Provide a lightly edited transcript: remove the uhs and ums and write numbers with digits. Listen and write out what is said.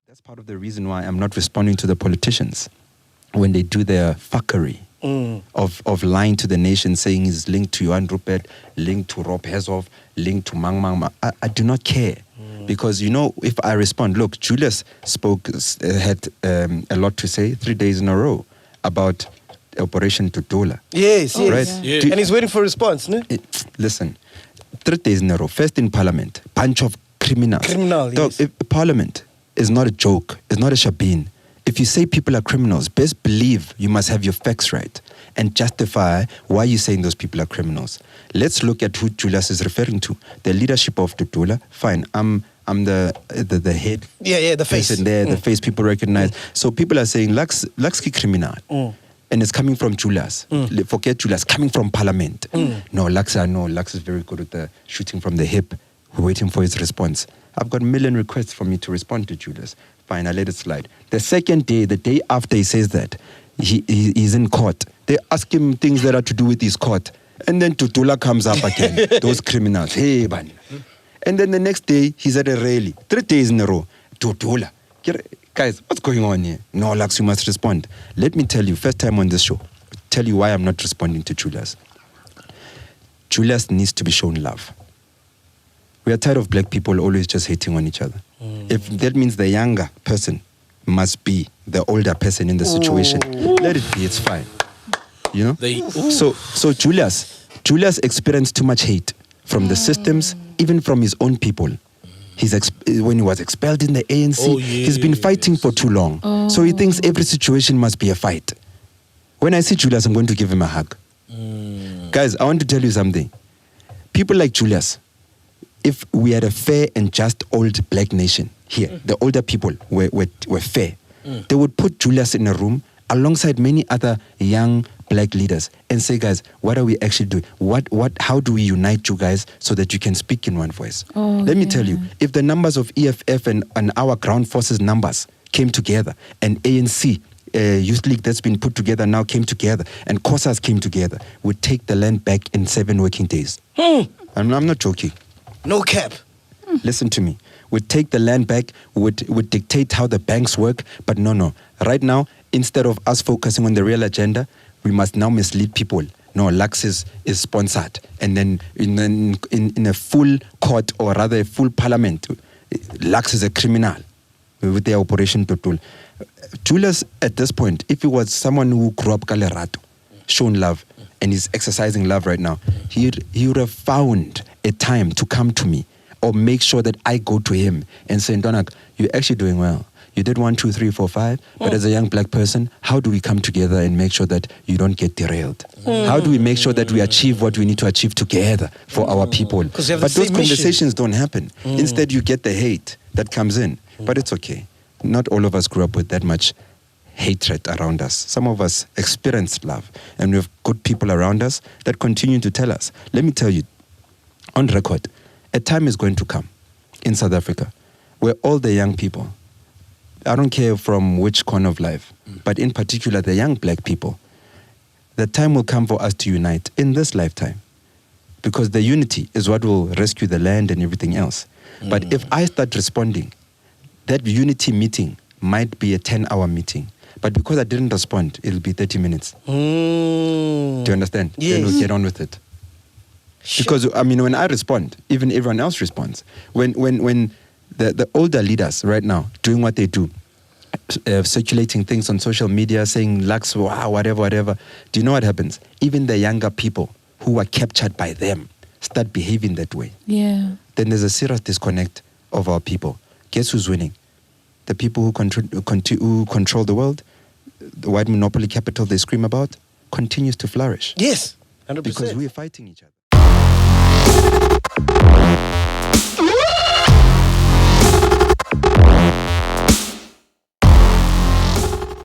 That's part of the reason why I'm not responding to the politicians when they do their fuckery of lying to the nation, saying he's linked to Johan Rupert, linked to Rob Hezov, linked to Mang Mang. I do not care. Because, if I respond, look, Julius had a lot to say 3 days in a row about Operation Tutola. Yes. Right? Yeah. And he's waiting for a response, no? Listen, 3 days in a row, first in Parliament, bunch of criminals. Yes. If Parliament is not a joke, it's not a shabin. If you say people are criminals, best believe you must have your facts right and justify why you're saying those people are criminals. Let's look at who Julius is referring to. The leadership of Tutola, fine. I'm the head. Yeah, the face. Person there, the face people recognize. So people are saying Lakski criminal. And it's coming from Julius. Forget Julius, coming from Parliament. No, Lux is very good at the shooting from the hip. We're waiting for his response. I've got a million requests for me to respond to Julius. Fine, I let it slide. The second day, the day after he says that, he's in court. They ask him things that are to do with his court. And then Tutula comes up again. Those criminals. Hey, man. And then the next day, he's at a rally. 3 days in a row. Tutula. Guys, what's going on here? No, Lux, you must respond. Let me tell you, first time on this show, tell you why I'm not responding to Julius. Julius needs to be shown love. We are tired of black people always just hating on each other. If that means the younger person must be the older person in the situation, let it be, it's fine. So Julius experienced too much hate from the systems, even from his own people. When he was expelled in the ANC, he's been fighting for too long. So he thinks every situation must be a fight. When I see Julius, I'm going to give him a hug. Guys, I want to tell you something. People like Julius, if we had a fair and just old black nation here, the older people were fair, they would put Julius in a room alongside many other young black leaders and say, guys, what are we actually doing? How do we unite you guys so that you can speak in one voice? Let me tell you, if the numbers of EFF and our ground forces numbers came together, and ANC, Youth League that's been put together now came together, and COSAS came together, would take the land back in 7 working days. I'm not joking. No cap. Listen to me. Would take the land back, would dictate how the banks work, but no. Right now, instead of us focusing on the real agenda, we must now mislead people. No, Lux is sponsored. And then in a full court, or rather a full parliament, Lux is a criminal with their Operation Tutul. Julius, at this point, if he was someone who grew up Kalerato, shown love, and is exercising love right now, he would have found a time to come to me or make sure that I go to him and say, Ntonak, you're actually doing well. You did 1, 2, 3, 4, 5, but as a young black person, how do we come together and make sure that you don't get derailed? How do we make sure that we achieve what we need to achieve together for our people? But those conversations don't happen. Instead, you get the hate that comes in. But it's okay. Not all of us grew up with that much hatred around us. Some of us experienced love, and we have good people around us that continue to tell us. Let me tell you, on record, a time is going to come in South Africa where all the young people, I don't care from which corner of life, but in particular the young black people, the time will come for us to unite in this lifetime, because the unity is what will rescue the land and everything else. But if I start responding, that unity meeting might be a 10-hour meeting. But because I didn't respond, it'll be 30 minutes. Do you understand? Yes. Then we'll get on with it. Because, when I respond, even everyone else responds. When the older leaders right now doing what they do, circulating things on social media, saying, Lux, wow, whatever, do you know what happens? Even the younger people who are captured by them start behaving that way. Yeah. Then there's a serious disconnect of our people. Guess who's winning? The people who control the world, the white monopoly capital they scream about, continues to flourish. Yes, 100%. Because we're fighting each other.